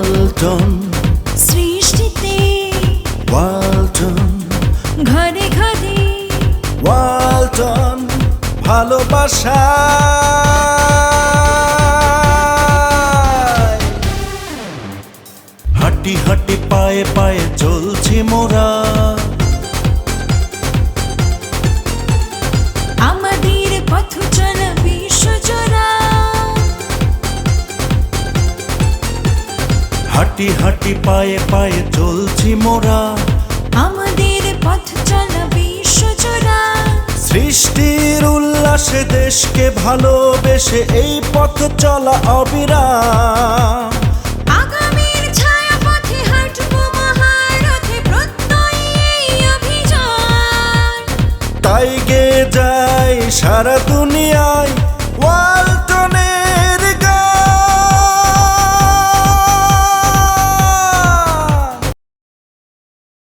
ওয়ালটন সৃষ্টিতে ওয়ালটন ঘরে ঘরে ওয়ালটন ভালোবাসা হাঁটি হাঁটি পায়ে পায়ে চলছি মোরা আমাদের পথ চলা বিশ্বজোড়া হাঁটি হাঁটি পায়ে পায়ে চলছি মোরা আমাদের পথ চলা বিশ্বজোড়া সৃষ্টির উল্লাসে দেশকে ভালোবেসে এই পথ চলা অবিরাম আগামীর ছায়াপথে হাঁটবো মহারথে প্রত্যয়ী এই অভিযান তাই গে যায় সারা দুনিয়ায়